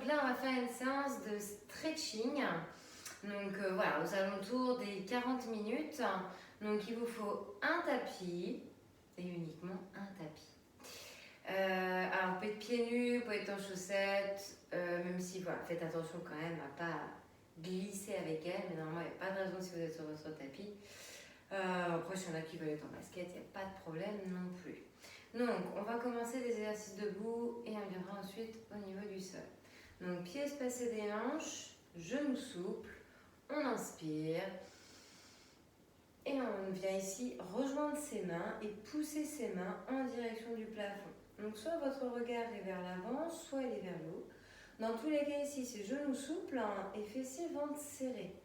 donc là on va faire une séance de stretching. Donc voilà, aux alentours des 40 minutes. Donc il vous faut un tapis et uniquement un tapis. Alors vous pouvez être pieds nus, vous pouvez être en chaussettes, même si voilà, faites attention quand même à pas glisser avec elle, mais normalement il n'y a pas de raison si vous êtes sur votre tapis. Après, s'il y en a qui veulent être en basket, il n'y a pas de problème non plus. Donc, on va commencer des exercices debout et on viendra ensuite au niveau du sol. Donc, pieds espacés des hanches, genoux souples, on inspire et on vient ici rejoindre ses mains et pousser ses mains en direction du plafond. Donc, soit votre regard est vers l'avant, soit il est vers le haut. Dans tous les cas, ici, c'est genoux souples et fessiers, ventre serré.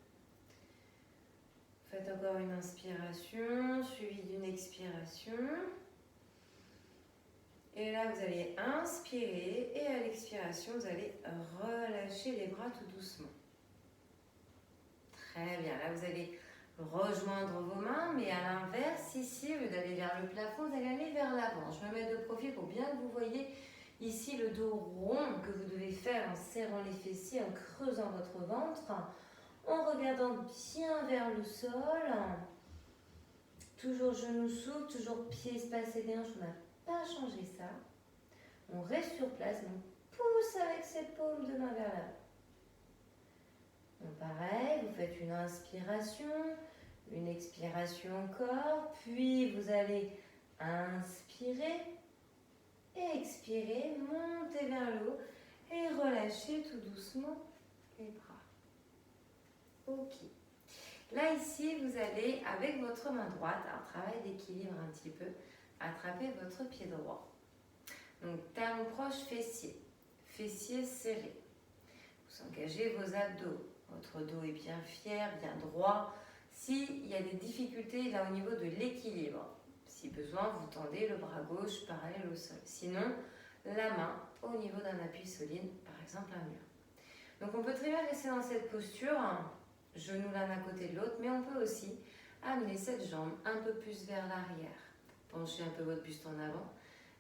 Faites encore une inspiration suivie d'une expiration. Et là, vous allez inspirer et à l'expiration, vous allez relâcher les bras tout doucement. Très bien. Là, vous allez rejoindre vos mains, mais à l'inverse, ici, au lieu d'aller vers le plafond, vous allez aller vers l'avant. Je me mets de profil pour bien que vous voyez ici le dos rond que vous devez faire en serrant les fessiers, en creusant votre ventre, en regardant bien vers le sol. Toujours genoux souples, toujours pieds espacés des hanches, on n'a pas changé ça. On reste sur place, on pousse avec ses paumes de main vers l'avant. Donc pareil, vous faites une inspiration, une expiration encore, puis vous allez inspirer, expirer, monter vers le haut et relâcher tout doucement les bras. Ok. Là, ici, vous allez, avec votre main droite, un travail d'équilibre un petit peu, attraper votre pied droit. Donc, talon proche, fessier. Fessier serré. Vous engagez vos abdos. Votre dos est bien fier, bien droit. S'il y a des difficultés là au niveau de l'équilibre, si besoin, vous tendez le bras gauche parallèle au sol. Sinon, la main au niveau d'un appui solide, par exemple un mur. Donc, on peut très bien rester dans cette posture, genoux l'un à côté de l'autre, mais on peut aussi amener cette jambe un peu plus vers l'arrière. Penchez un peu votre buste en avant.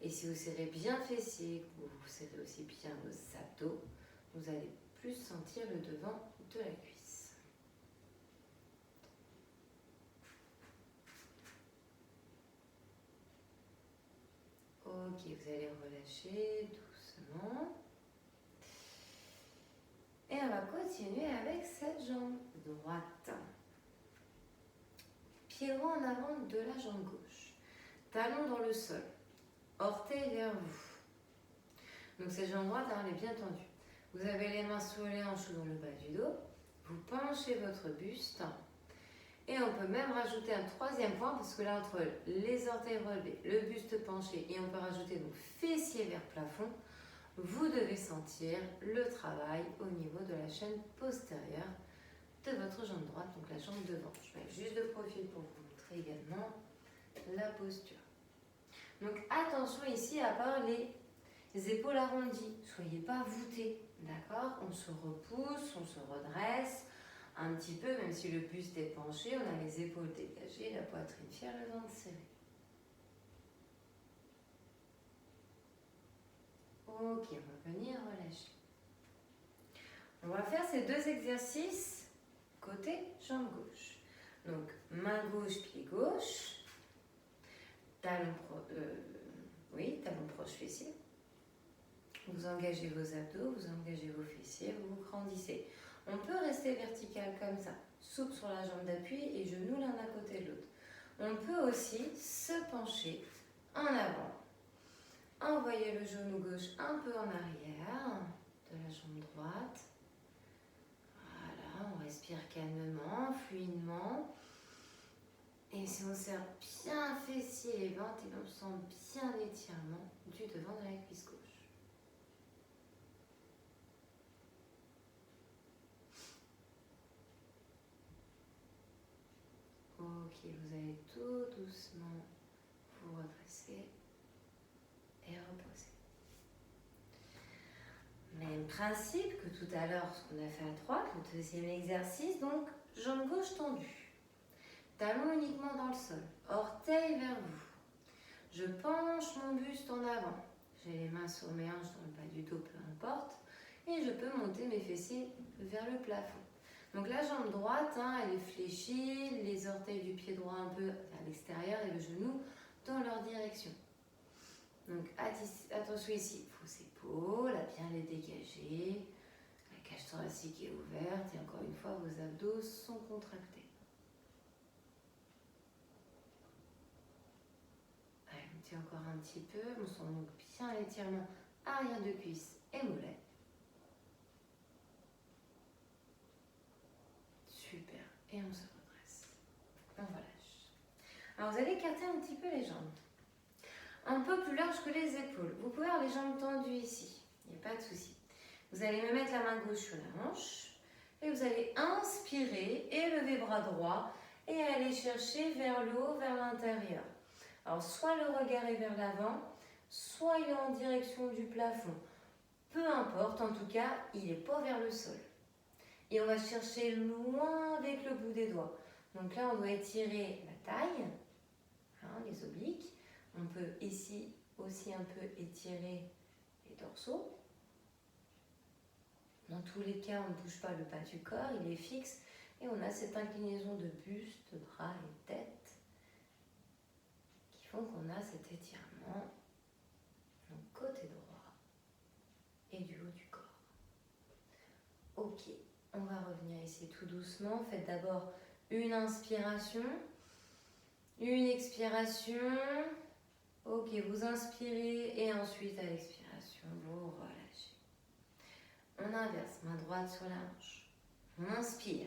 Et si vous serrez bien fessier, vous serrez aussi bien vos abdos, vous allez plus sentir le devant de la cuisse. Ok, vous allez relâcher doucement. Et on va continuer avec cette jambe droite. Pied droit en avant de la jambe gauche. Talon dans le sol. Orteil vers vous. Donc cette jambe droite, elle est bien tendue. Vous avez les mains sur les hanches ou dans le bas du dos. Vous penchez votre buste. Et on peut même rajouter un troisième point, parce que là, entre les orteils relevés, le buste penché, et on peut rajouter vos fessiers vers plafond, vous devez sentir le travail au niveau de la chaîne postérieure de votre jambe droite, donc la jambe devant. Je mets juste de profil pour vous montrer également la posture. Donc attention ici à part les épaules arrondies, soyez pas voûtés, d'accord? On se repousse, on se redresse un petit peu, même si le buste est penché, on a les épaules dégagées, la poitrine fière, le ventre serré. Ok, on va venir relâcher. On va faire ces deux exercices côté jambe gauche. Donc main gauche, pied gauche, talon proche fessier. Vous engagez vos abdos, vous engagez vos fessiers, vous vous grandissez. On peut rester vertical comme ça, souple sur la jambe d'appui et genoux l'un à côté de l'autre. On peut aussi se pencher en avant. Envoyez le genou gauche un peu en arrière de la jambe droite. Voilà, on respire calmement, fluidement. Et si on serre bien fessier et ventre, et on sent bien l'étirement du devant de la cuisse gauche. Ok, vous allez tout doucement vous redresser et reposer. Même principe que tout à l'heure, ce qu'on a fait à droite, le deuxième exercice, donc jambe gauche tendue. Talon uniquement dans le sol, orteil vers vous. Je penche mon buste en avant. J'ai les mains sur mes hanches dans le bas du dos, peu importe. Et je peux monter mes fessiers vers le plafond. Donc la jambe droite, hein, elle est fléchie, les orteils du pied droit un peu vers l'extérieur et le genou dans leur direction. Donc attention ici, fausses épaules, à bien les dégager. La cage thoracique est ouverte et encore une fois, vos abdos sont contractés. Allez, on tient encore un petit peu, on sent donc bien l'étirement arrière de cuisse et mollet. Super, et on se redresse. On relâche. Alors vous allez écarter un petit peu les jambes. Un peu plus large que les épaules. Vous pouvez avoir les jambes tendues ici, il n'y a pas de souci. Vous allez me mettre la main gauche sur la hanche et vous allez inspirer, élever bras droit et aller chercher vers le haut, vers l'intérieur. Alors soit le regard est vers l'avant, soit il est en direction du plafond. Peu importe, en tout cas, il n'est pas vers le sol. Et on va chercher loin avec le bout des doigts. Donc là, on doit étirer la taille, hein, les obliques. On peut ici aussi un peu étirer les dorsaux. Dans tous les cas, on ne bouge pas le bas du corps, il est fixe. Et on a cette inclinaison de buste, bras et tête qui font qu'on a cet étirement donc côté droit et du haut du corps. Ok, on va revenir ici tout doucement. Faites d'abord une inspiration, une expiration. Ok, vous inspirez et ensuite à l'expiration, vous relâchez. On inverse, main droite sur la hanche. On inspire.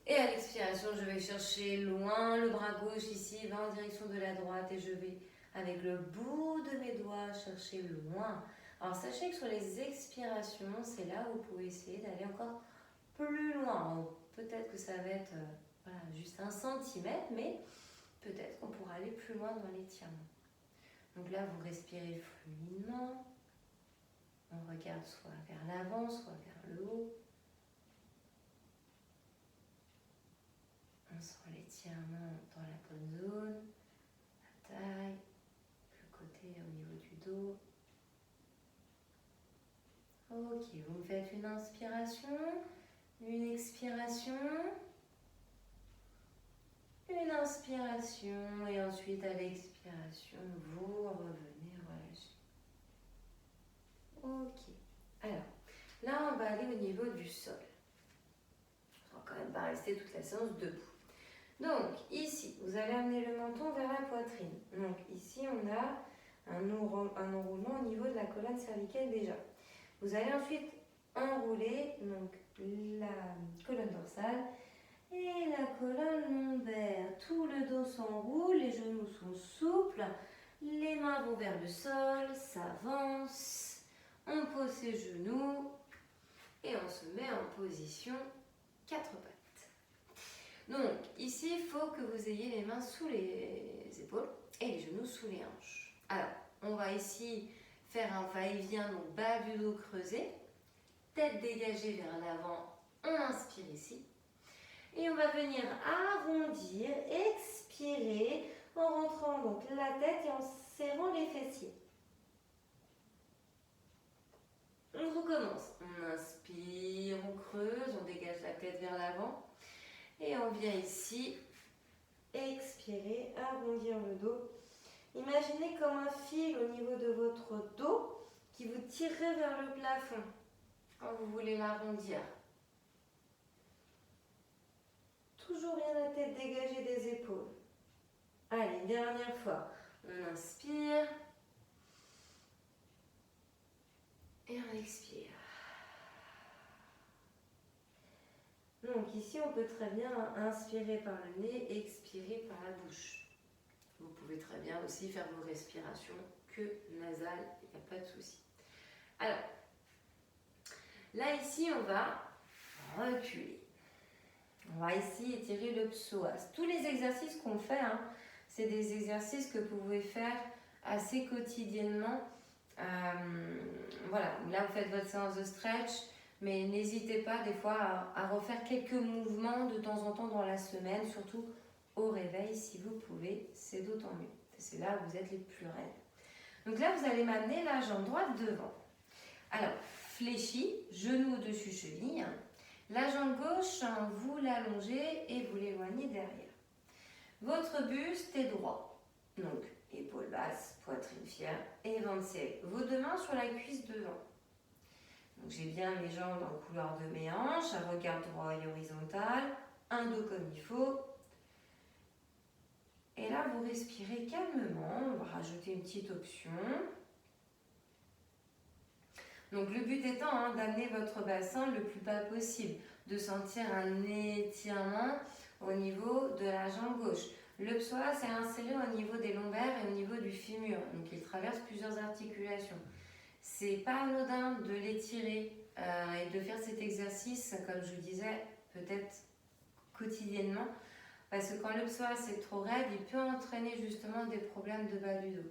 Et à l'expiration, je vais chercher loin le bras gauche ici, va en direction de la droite et je vais, avec le bout de mes doigts, chercher loin. Alors sachez que sur les expirations, c'est là où vous pouvez essayer d'aller encore plus loin. Peut-être que ça va être voilà, juste 1 centimètre, mais peut-être qu'on pourra aller plus loin dans l'étirement. Donc là, vous respirez fluidement. On regarde soit vers l'avant, soit vers le haut. On sent l'étirement dans la bonne zone, la taille, le côté au niveau du dos. Ok, vous me faites une inspiration, une expiration, une inspiration et ensuite à l'expiration, vous revenez relâcher. Ok, alors là on va aller au niveau du sol. On va quand même pas rester toute la séance debout. Donc ici, vous allez amener le menton vers la poitrine. Donc ici on a un enroulement au niveau de la colonne cervicale déjà. Vous allez ensuite enrouler donc la colonne dorsale et la colonne lombaire. Tout le dos s'enroule, les genoux sont souples, les mains vont vers le sol, s'avance, on pose ses genoux et on se met en position 4 pattes. Donc ici, il faut que vous ayez les mains sous les épaules et les genoux sous les hanches. Alors, on va ici faire un va-et-vient, donc bas du dos creusé, tête dégagée vers l'avant, on inspire ici. Et on va venir arrondir, expirer, en rentrant donc la tête et en serrant les fessiers. On recommence. On inspire, on creuse, on dégage la tête vers l'avant. Et on vient ici, expirer, arrondir le dos. Imaginez comme un fil au niveau de votre dos qui vous tirerait vers le plafond quand vous voulez l'arrondir. Toujours bien la tête dégagée des épaules. Allez, une dernière fois. On inspire. Et on expire. Donc ici, on peut très bien inspirer par le nez, expirer par la bouche. Vous pouvez très bien aussi faire vos respirations que nasales, il n'y a pas de souci. Alors, là ici, on va reculer. On va ici étirer le psoas. Tous les exercices qu'on fait, hein, c'est des exercices que vous pouvez faire assez quotidiennement. Voilà, là vous faites votre séance de stretch, mais n'hésitez pas des fois à refaire quelques mouvements de temps en temps dans la semaine, surtout au réveil si vous pouvez, c'est d'autant mieux. C'est là où vous êtes les plus raides. Donc là, vous allez m'amener la jambe droite devant. Alors, fléchi, genou au-dessus, cheville. La jambe gauche, vous l'allongez et vous l'éloignez derrière. Votre buste est droit. Donc, épaules basses, poitrine fière et ventre serré. Vos deux mains sur la cuisse devant. Donc, j'ai bien mes jambes en couleur de mes hanches, un regard droit et horizontal, un dos comme il faut. Et là, vous respirez calmement. On va rajouter une petite option. Donc, le but étant d'amener votre bassin le plus bas possible, de sentir un étirement au niveau de la jambe gauche. Le psoas est inséré au niveau des lombaires et au niveau du fémur, donc il traverse plusieurs articulations. C'est pas anodin de l'étirer et de faire cet exercice, comme je vous disais, peut-être quotidiennement, parce que quand le psoas est trop raide, il peut entraîner justement des problèmes de bas du dos.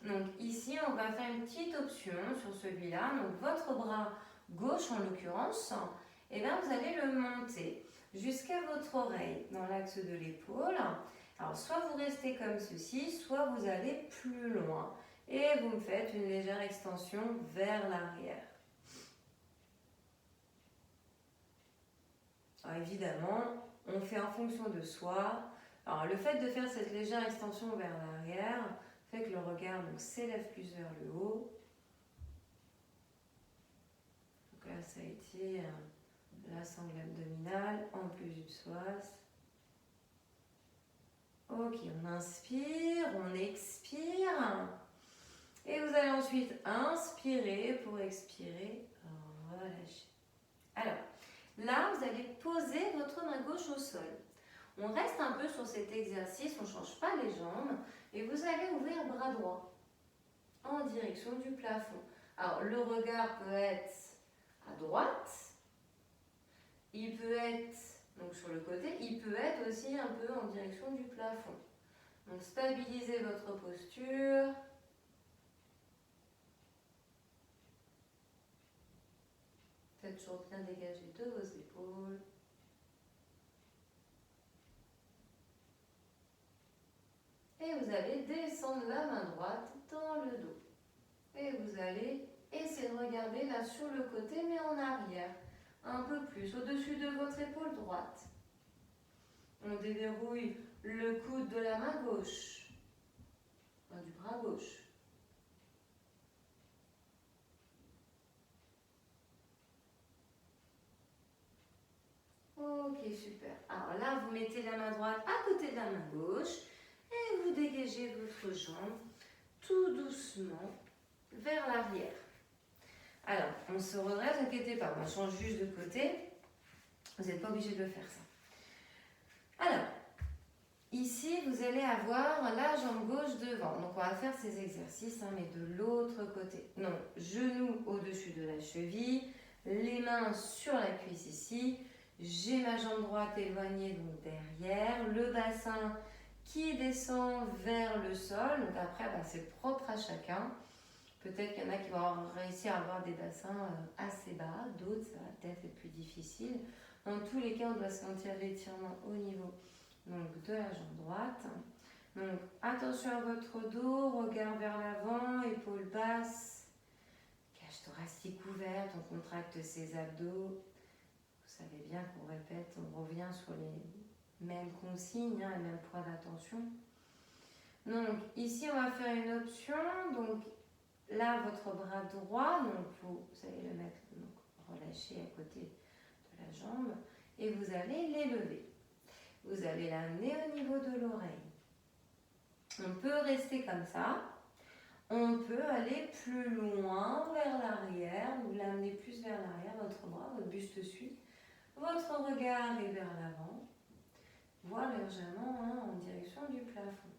Donc ici, on va faire une petite option sur celui-là. Donc votre bras gauche en l'occurrence, et bien vous allez le monter jusqu'à votre oreille dans l'axe de l'épaule. Alors soit vous restez comme ceci, soit vous allez plus loin et vous me faites une légère extension vers l'arrière. Alors évidemment, on fait en fonction de soi. Alors le fait de faire cette légère extension vers l'arrière fait que le regard s'élève plus vers le haut. Donc là, ça a été la sangle abdominale en plus du psoas. Ok, on inspire, on expire. Et vous allez ensuite inspirer pour expirer, relâcher. Alors, là, vous allez poser votre main gauche au sol. On reste un peu sur cet exercice, on ne change pas les jambes. Et vous allez ouvrir bras droit en direction du plafond. Alors, le regard peut être à droite. Il peut être donc sur le côté, il peut être aussi un peu en direction du plafond. Donc stabilisez votre posture. Faites toujours bien dégager de vos épaules. Et vous allez descendre la main droite dans le dos. Et vous allez essayer de regarder là sur le côté mais en arrière. Un peu plus, au-dessus de votre épaule droite. On déverrouille le coude de la main gauche, du bras gauche. Ok, super. Alors là, vous mettez la main droite à côté de la main gauche et vous dégagez votre jambe tout doucement vers l'arrière. Alors, on se redresse, ne inquiétez pas, on change juste de côté. Vous n'êtes pas obligé de le faire ça. Alors, ici, vous allez avoir la jambe gauche devant. Donc, on va faire ces exercices, mais de l'autre côté. Donc, genou au-dessus de la cheville, les mains sur la cuisse ici. J'ai ma jambe droite éloignée donc derrière, le bassin qui descend vers le sol. Donc après, c'est propre à chacun. Peut-être qu'il y en a qui vont réussir à avoir des bassins assez bas, d'autres ça va peut-être être plus difficile. Dans tous les cas, on doit sentir l'étirement au niveau donc, de la jambe droite. Donc attention à votre dos, regard vers l'avant, épaules basses, cage thoracique ouverte, on contracte ses abdos. Vous savez bien qu'on répète, on revient sur les mêmes consignes, les mêmes points d'attention. Donc ici, on va faire une option. Donc là, votre bras droit, donc vous allez le mettre relâché à côté de la jambe et vous allez l'élever. Vous allez l'amener au niveau de l'oreille. On peut rester comme ça. On peut aller plus loin vers l'arrière, vous l'amenez plus vers l'arrière, votre bras, votre buste suit. Votre regard est vers l'avant, voire légèrement en direction du plafond.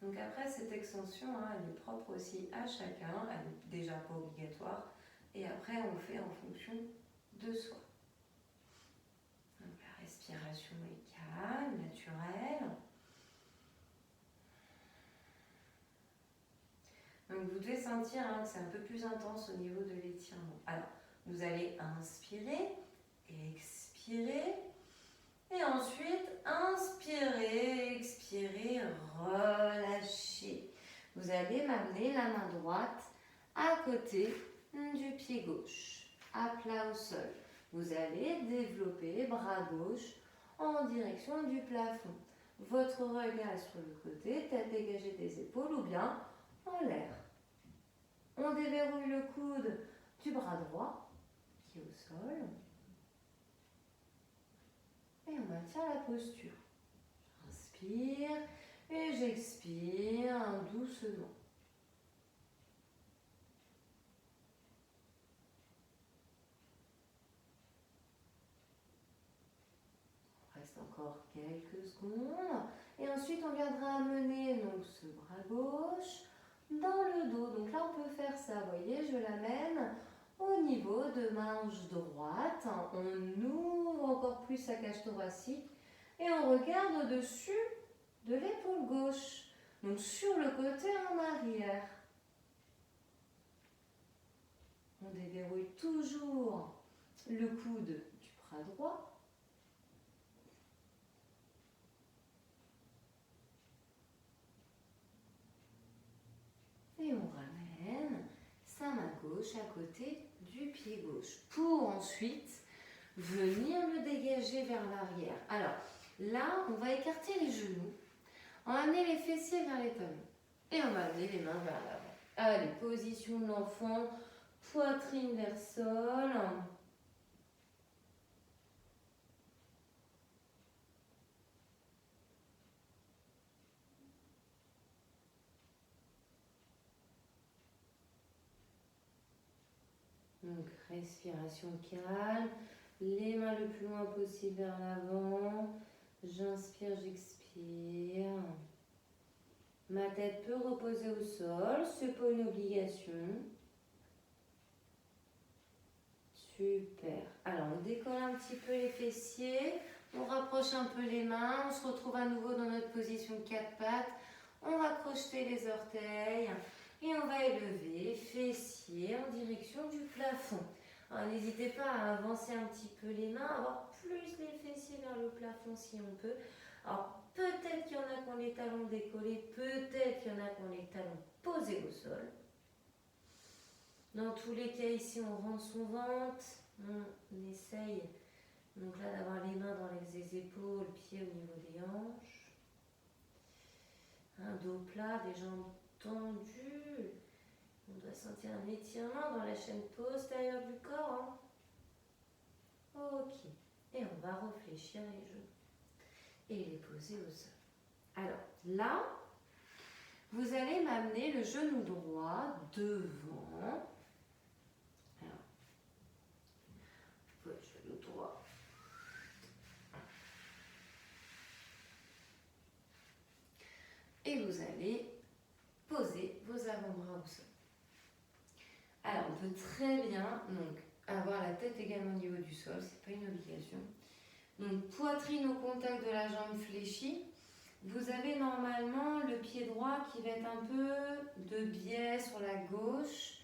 Donc après, cette extension, elle est propre aussi à chacun, elle n'est déjà pas obligatoire. Et après, on fait en fonction de soi. Donc la respiration est calme, naturelle. Donc vous devez sentir que c'est un peu plus intense au niveau de l'étirement. Alors, vous allez inspirer, expirer. Et ensuite, inspirez, expirez, relâchez. Vous allez m'amener la main droite à côté du pied gauche, à plat au sol. Vous allez développer bras gauche en direction du plafond. Votre regard sur le côté, tête dégagée des épaules ou bien en l'air. On déverrouille le coude du bras droit, pied au sol. Et on maintient la posture. J'inspire et j'expire doucement. On reste encore quelques secondes. Et ensuite, on viendra amener donc, ce bras gauche dans le dos. Donc là, on peut faire ça. Vous voyez, je l'amène au niveau de ma hanche droite. On ouvre encore plus sa cage thoracique et on regarde au-dessus de l'épaule gauche. Donc sur le côté en arrière. On déverrouille toujours le coude du bras droit. Et on ramène sa main gauche à côté du pied gauche pour ensuite venir le dégager vers l'arrière. Alors là, on va écarter les genoux, on va amener les fessiers vers les talons et on va amener les mains vers l'avant. Allez, position de l'enfant, poitrine vers le sol. Donc, respiration calme, les mains le plus loin possible vers l'avant. J'inspire, j'expire. Ma tête peut reposer au sol, c'est pas une obligation. Super. Alors, on décolle un petit peu les fessiers, on rapproche un peu les mains, on se retrouve à nouveau dans notre position 4 pattes. On va crocheter les orteils. Et on va élever fessiers en direction du plafond. Alors n'hésitez pas à avancer un petit peu les mains, avoir plus les fessiers vers le plafond si on peut. Alors peut-être qu'il y en a qui ont les talons décollés, peut-être qu'il y en a qui ont les talons posés au sol. Dans tous les cas ici on rentre son ventre, on essaye donc là d'avoir les mains dans les épaules, pieds au niveau des hanches. Un dos plat, des jambes tendu. On doit sentir un étirement dans la chaîne postérieure du corps. Ok. Et on va réfléchir les genoux. Et les poser au sol. Alors là, vous allez m'amener le genou droit devant. Alors, votre genou droit. Et vous allez poser vos avant-bras au sol. Alors, on peut très bien donc, avoir la tête également au niveau du sol, c'est pas une obligation. Donc, poitrine au contact de la jambe fléchie. Vous avez normalement le pied droit qui va être un peu de biais sur la gauche.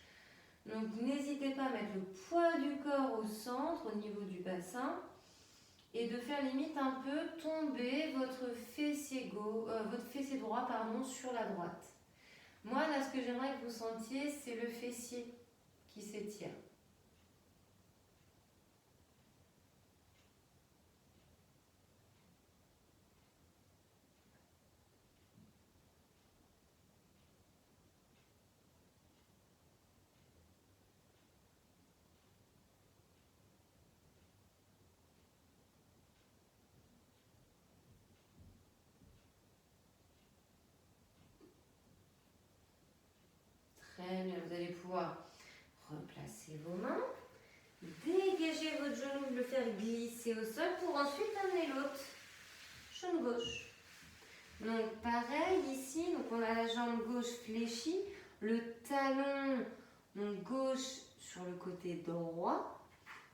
Donc, n'hésitez pas à mettre le poids du corps au centre, au niveau du bassin, et de faire limite un peu tomber votre fessier droit sur la droite. Moi, là, ce que j'aimerais que vous sentiez, c'est le fessier qui s'étire. Très bien, vous allez pouvoir replacer vos mains, dégager votre genou, le faire glisser au sol pour ensuite amener l'autre, genou gauche. Donc pareil ici, donc on a la jambe gauche fléchie, le talon donc gauche sur le côté droit.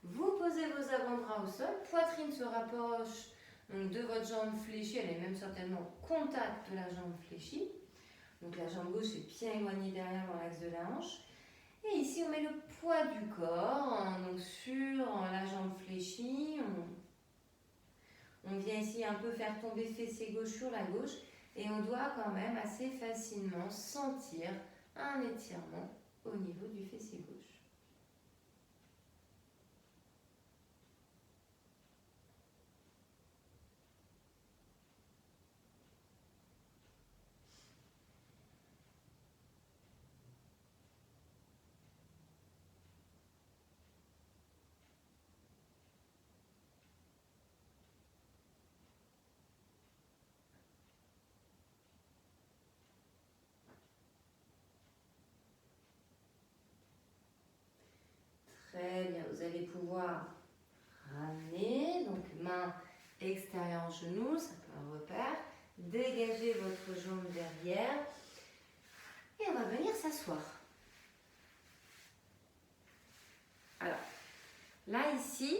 Vous posez vos avant-bras au sol, poitrine se rapproche donc, de votre jambe fléchie, elle est même certainement au contact de la jambe fléchie. Donc la jambe gauche est bien éloignée derrière dans l'axe de la hanche. Et ici on met le poids du corps donc sur la jambe fléchie. On vient ici un peu faire tomber fessier gauche sur la gauche. Et on doit quand même assez facilement sentir un étirement au niveau du fessier gauche. pouvoir ramener, donc main extérieure genou, ça peut un repère. Dégagez votre jambe derrière et on va venir s'asseoir. Alors, là ici,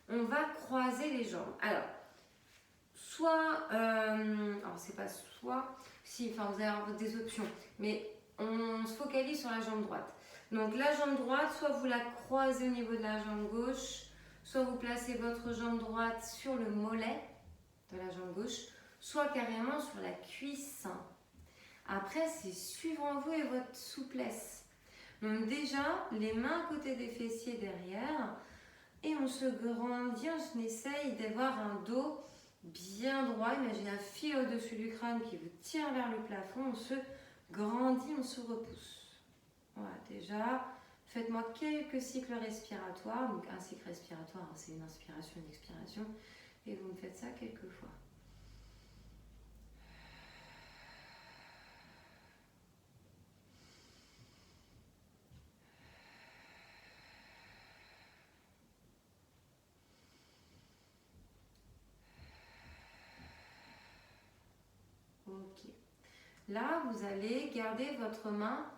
on va croiser les jambes. Alors, soit, alors c'est pas soit, si, enfin vous allez avoir des options, mais on se focalise sur la jambe droite. Donc la jambe droite, soit vous la croisez au niveau de la jambe gauche, soit vous placez votre jambe droite sur le mollet de la jambe gauche, soit carrément sur la cuisse. Après, c'est suivant vous et votre souplesse. Donc déjà, les mains à côté des fessiers derrière, et on se grandit, on essaye d'avoir un dos bien droit. Imaginez un fil au-dessus du crâne qui vous tire vers le plafond, on se grandit, on se repousse. Voilà, déjà, faites-moi quelques cycles respiratoires. Donc un cycle respiratoire, c'est une inspiration, une expiration, et vous me faites ça quelques fois. Ok. Là, vous allez garder votre main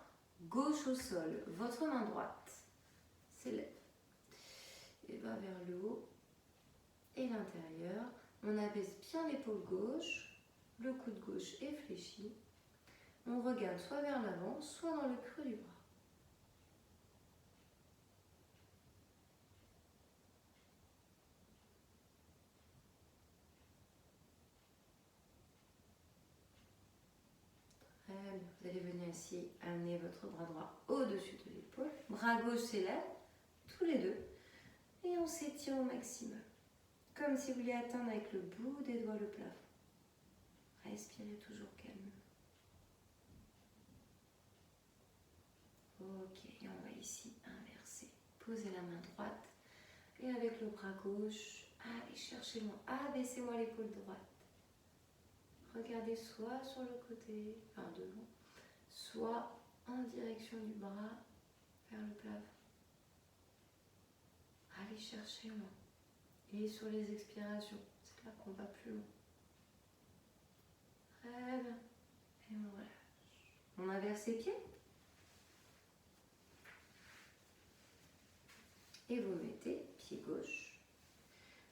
gauche au sol, votre main droite s'élève et va vers le haut et l'intérieur. On abaisse bien l'épaule gauche, le coude gauche est fléchi. On regarde soit vers l'avant, soit dans le creux du bras. Très bien. Vous allez venir ici amener votre bras droit au-dessus de l'épaule. Bras gauche s'élève, tous les deux. Et on s'étire au maximum. Comme si vous vouliez atteindre avec le bout des doigts le plafond. Respirez toujours calmement. Ok, et on va ici inverser. Posez la main droite et avec le bras gauche, allez chercher moi, abaissez-moi l'épaule droite. Regardez soit sur le côté, enfin devant, soit en direction du bras vers le plafond. Allez chercher moi. Et sur les expirations, c'est là qu'on va plus loin. Très bien. Et on relâche. On inverse les pieds. Et vous mettez pied gauche.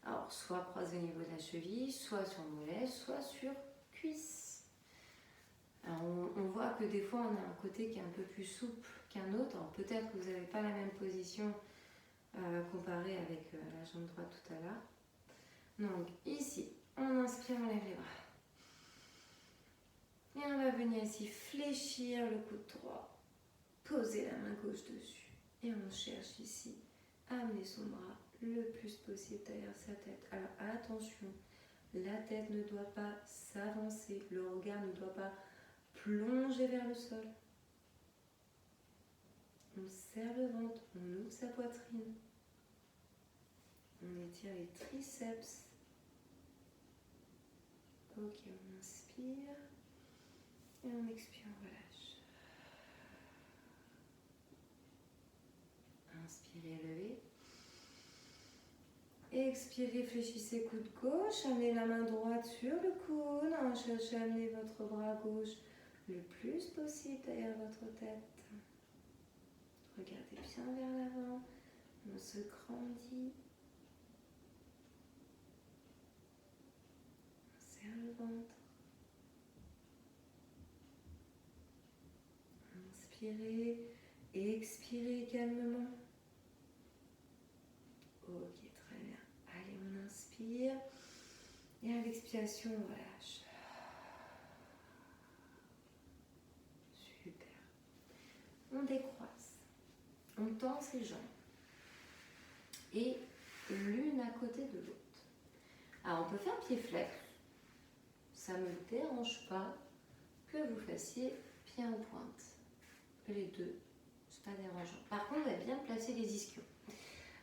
Alors, soit croisé au niveau de la cheville, soit sur le mollet, soit sur cuisse. Alors, on voit que des fois, on a un côté qui est un peu plus souple qu'un autre. Alors, peut-être que vous n'avez pas la même position comparée avec la jambe droite tout à l'heure. Donc, ici, on inspire, on lève les bras. Et on va venir ici fléchir le coude droit. Poser la main gauche dessus. Et on cherche ici à amener son bras le plus possible derrière sa tête. Alors attention, la tête ne doit pas s'avancer, le regard ne doit pas plonger vers le sol. On serre le ventre, on ouvre sa poitrine. On étire les triceps. Ok, on inspire et on expire, on relâche. Inspirez, levez. Expirez, fléchissez coude gauche, amenez la main droite sur le coude, cherchez à amener votre bras gauche le plus possible derrière votre tête. Regardez bien vers l'avant, on se grandit. On serre le ventre. Inspirez, expirez calmement. Ok, très bien. Allez, on inspire. Et à l'expiration, on relâche. Super. On décroise. On tend ses jambes. Et l'une à côté de l'autre. Alors, on peut faire pied flex. Ça ne me dérange pas que vous fassiez pied en pointe. Les deux, c'est pas dérangeant. Par contre, on va bien placer les ischios.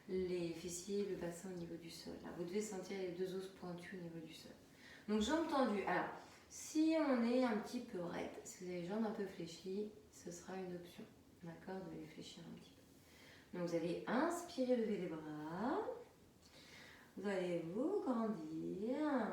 Les fessiers, le bassin au niveau du sol. Là, vous devez sentir les deux os pointus au niveau du sol. Donc, jambes tendues. Alors, si on est un petit peu raide, si vous avez les jambes un peu fléchies, ce sera une option. D'accord, de les fléchir un petit peu. Donc vous allez inspirer, lever les bras. Vous allez vous grandir.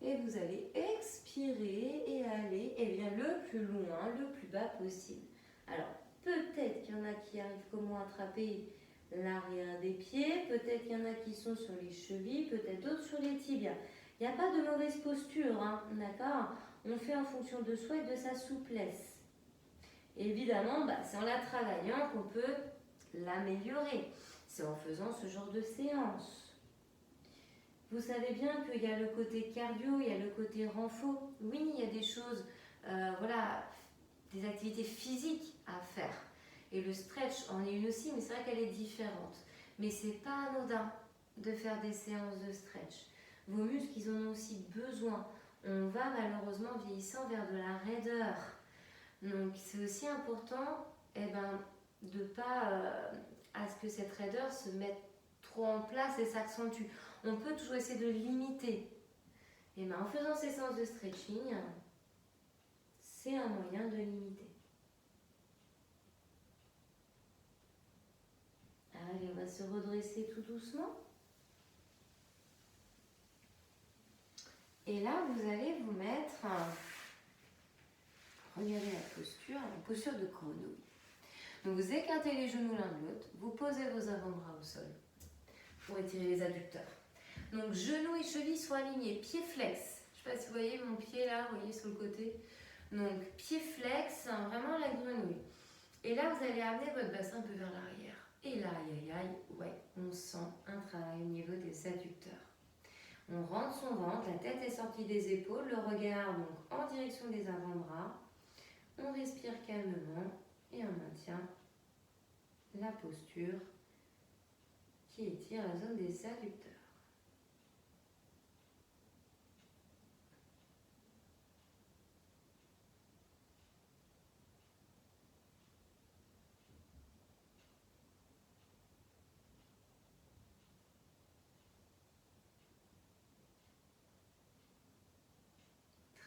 Et vous allez expirer et aller le plus loin, le plus bas possible. Alors, peut-être qu'il y en a qui arrivent comment attraper l'arrière des pieds, peut-être qu'il y en a qui sont sur les chevilles, peut-être d'autres sur les tibias. Il n'y a pas de mauvaise posture, hein, d'accord? On fait en fonction de soi et de sa souplesse. Et évidemment, c'est en la travaillant qu'on peut l'améliorer. C'est en faisant ce genre de séance. Vous savez bien qu'il y a le côté cardio, il y a le côté renfort. Oui, il y a des choses, des activités physiques à faire. Et le stretch en est une aussi, mais c'est vrai qu'elle est différente. Mais c'est pas anodin de faire des séances de stretch. Vos muscles, ils en ont aussi besoin. On va malheureusement vieillissant vers de la raideur. Donc c'est aussi important de ne pas à ce que cette raideur se mette trop en place et s'accentue. On peut toujours essayer de limiter. Et en faisant ces séances de stretching, c'est un moyen de limiter. Allez, on va se redresser tout doucement. Et là, vous allez vous mettre, regardez la posture, en posture de grenouille. Donc vous écartez les genoux l'un de l'autre, vous posez vos avant-bras au sol pour étirer les adducteurs. Donc genoux et chevilles sont alignés, pieds flex. Je ne sais pas si vous voyez mon pied là, vous voyez sur le côté. Donc pied flex, vraiment la grenouille. Et là, vous allez amener votre bassin un peu vers l'arrière. Et là, aïe aïe aïe, ouais, on sent un travail au niveau des adducteurs. On rentre son ventre, la tête est sortie des épaules, le regard donc en direction des avant-bras. On respire calmement et on maintient la posture qui étire la zone des adducteurs.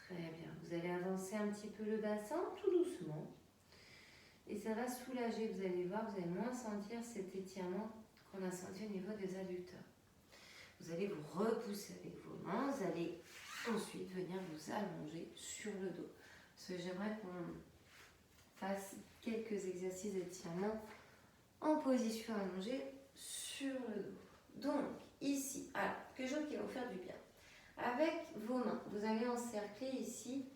Très bien, vous allez avancer un petit peu le bassin tout doucement et ça va soulager, vous allez voir, vous allez moins sentir cet étirement qu'on a senti au niveau des adducteurs. Vous allez vous repousser avec vos mains, vous allez ensuite venir vous allonger sur le dos. Parce que j'aimerais qu'on fasse quelques exercices d'étirement en position allongée sur le dos. Donc ici, alors, quelque chose qui va vous faire du bien. Avec vos mains, vous allez encercler ici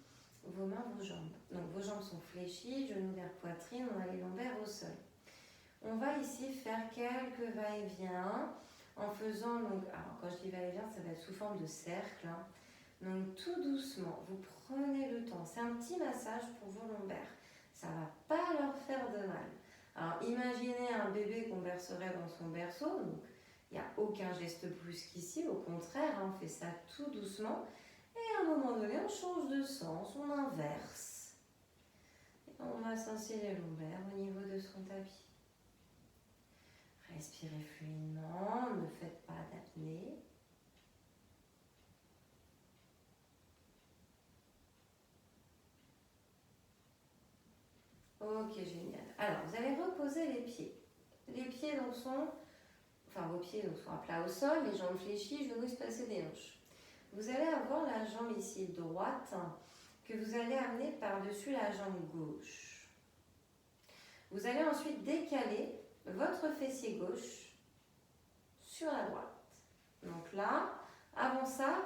vos mains, vos jambes. Donc vos jambes sont fléchies, genoux vers poitrine, on a les lombaires au sol. On va ici faire quelques va-et-vient en faisant, donc, alors quand je dis va-et-vient, ça va être sous forme de cercle. Hein. Donc tout doucement, vous prenez le temps. C'est un petit massage pour vos lombaires. Ça ne va pas leur faire de mal. Alors imaginez un bébé qu'on bercerait dans son berceau. Donc il n'y a aucun geste plus qu'ici. Au contraire, hein, on fait ça tout doucement. Et à un moment donné, on change de sens, on inverse. Et on va masser les lombaires au niveau de son tapis. Respirez fluidement, ne faites pas d'apnée. Ok, génial. Alors, vous allez reposer les pieds. Les pieds donc vos pieds donc sont à plat au sol, les jambes fléchies, genoux espacés des hanches. Vous allez avoir la jambe ici droite que vous allez amener par-dessus la jambe gauche. Vous allez ensuite décaler votre fessier gauche sur la droite. Donc là, avant ça,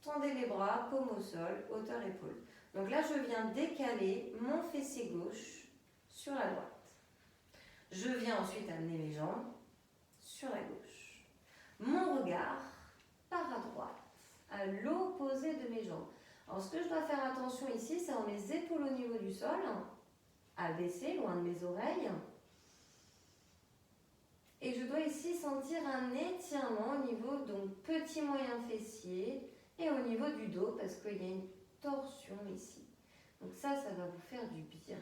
tendez les bras, paume au sol, hauteur épaule. Donc là, je viens décaler mon fessier gauche sur la droite. Je viens ensuite amener mes jambes sur la gauche. Mon regard part à droite, à l'opposé de mes jambes. Alors, ce que je dois faire attention ici, c'est avoir mes épaules au niveau du sol, abaissées, loin de mes oreilles. Et je dois ici sentir un étirement au niveau, donc petit moyen fessier, et au niveau du dos, parce qu'il y a une torsion ici. Donc ça va vous faire du bien.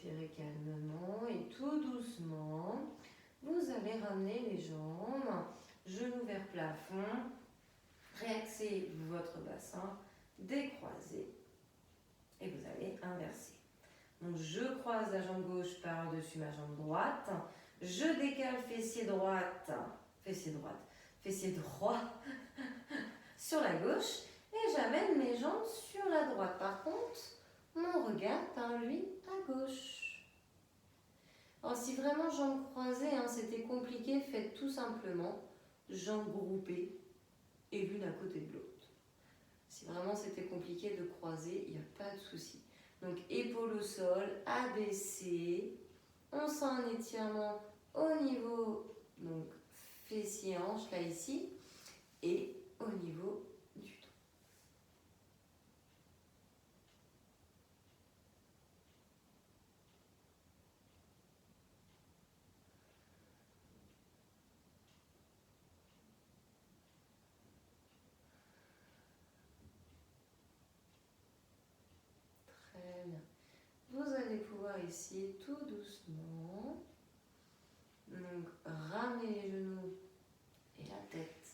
respirez calmement et tout doucement, vous allez ramener les jambes, genoux vers plafond, réaxez votre bassin, décroisez et vous allez inverser. Donc je croise la jambe gauche par-dessus ma jambe droite, je décale fessier droit sur la gauche et j'amène mes jambes sur la droite. Par contre, mon regard part lui à gauche. Alors si vraiment jambes croisées, c'était compliqué, faites tout simplement jambes groupées et l'une à côté de l'autre. Si vraiment c'était compliqué de croiser, il n'y a pas de souci. Donc épaules au sol, abaissées, on sent un étirement au niveau donc fessier hanche là ici et au niveau du dos. Très bien. Vous allez pouvoir ici tout doucement donc ramener les genoux et la tête.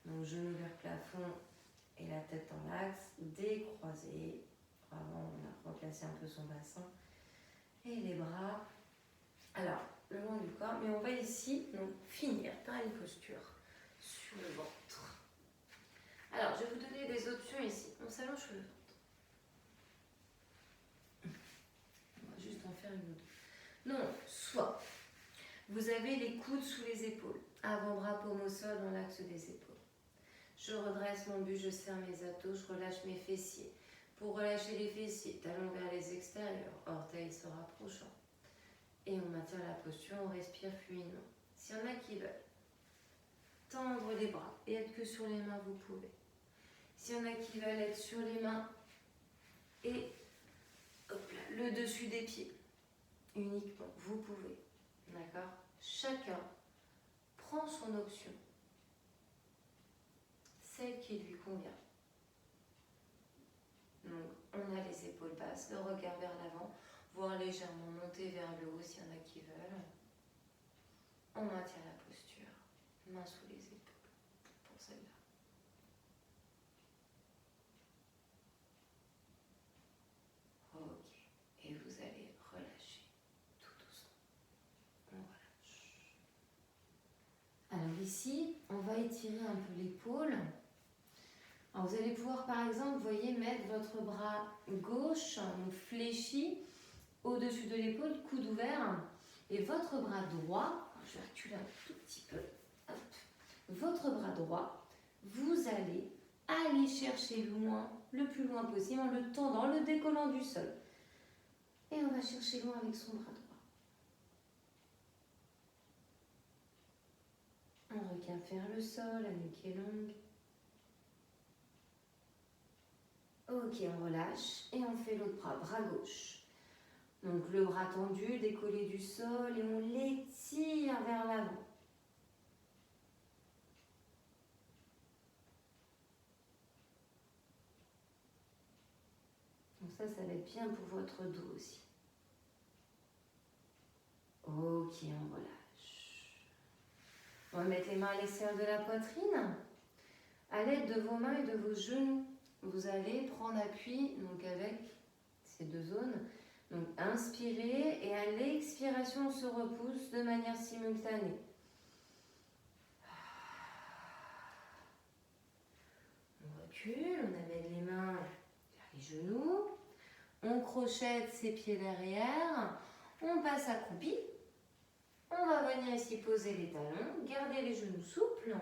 Donc genoux vers plafond et la tête dans l'axe, décroiser. Vraiment, on a replacé un peu son bassin. Et les bras, alors, le long du corps. Mais on va ici donc finir par une posture sur le ventre. Alors, je vais vous donner des options ici. On s'allonge sur le ventre. On va juste en faire une autre. Non, soit vous avez les coudes sous les épaules, avant-bras paume au sol dans l'axe des épaules. Je redresse mon buste, je serre mes abdos, je relâche mes fessiers. Pour relâcher les fessiers, talons vers les extérieurs, orteils se rapprochant. Et on maintient la posture, on respire fluidement. S'il y en a qui veulent tendre les bras et être que sur les mains, vous pouvez. S'il y en a qui veulent être sur les mains et hop là, le dessus des pieds, uniquement, vous pouvez. D'accord? Chacun prend son option, celle qui lui convient. Donc, on a les épaules basses, le regard vers l'avant, voire légèrement monter vers le haut s'il y en a qui veulent. On maintient la posture, main sous les épaules pour celle-là. Ok, et vous allez relâcher tout doucement. On relâche. Alors ici, on va étirer un peu l'épaule. Alors vous allez pouvoir par exemple, vous voyez, mettre votre bras gauche donc fléchi au-dessus de l'épaule, coude ouvert, et votre bras droit, je vais reculer un tout petit peu, hop, votre bras droit, vous allez aller chercher loin, le plus loin possible, en le tendant, le décollant du sol. Et on va chercher loin avec son bras droit. On regarde vers le sol, la nuque est longue. Ok, on relâche et on fait l'autre bras, bras gauche. Donc le bras tendu, décollé du sol et on l'étire vers l'avant. Donc ça va être bien pour votre dos aussi. Ok, on relâche. On va mettre les mains à l'extérieur de la poitrine. À l'aide de vos mains et de vos genoux, vous allez prendre appui donc avec ces deux zones. Donc inspirez et à l'expiration, on se repousse de manière simultanée. On recule, on amène les mains vers les genoux. On crochette ses pieds derrière. On passe accroupi. On va venir ici poser les talons, garder les genoux souples.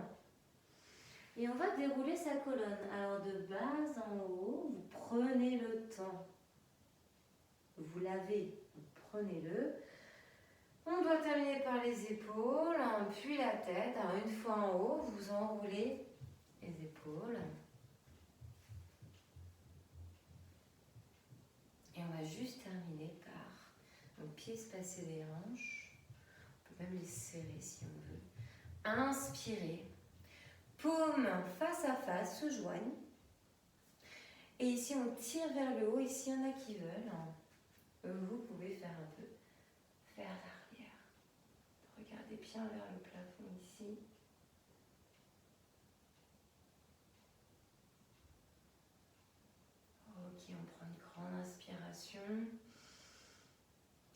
Et on va dérouler sa colonne. Alors de bas en haut, vous prenez le temps. Vous l'avez, prenez-le. On doit terminer par les épaules, puis la tête. Alors une fois en haut, vous enroulez les épaules. Et on va juste terminer par donc, pieds espacés des hanches. On peut même les serrer si on veut. Inspirez. Paumes face à face se joignent. Et ici, on tire vers le haut. Ici, il y en a qui veulent. vous pouvez faire un peu vers l'arrière. Regardez bien vers le plafond ici. Ok, on prend une grande inspiration.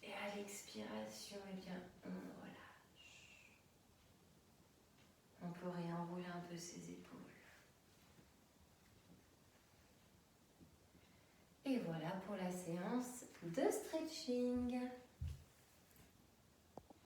Et à l'expiration, eh bien, on relâche. On peut réenrouler un peu ses épaules. Et voilà pour la séance de stretching.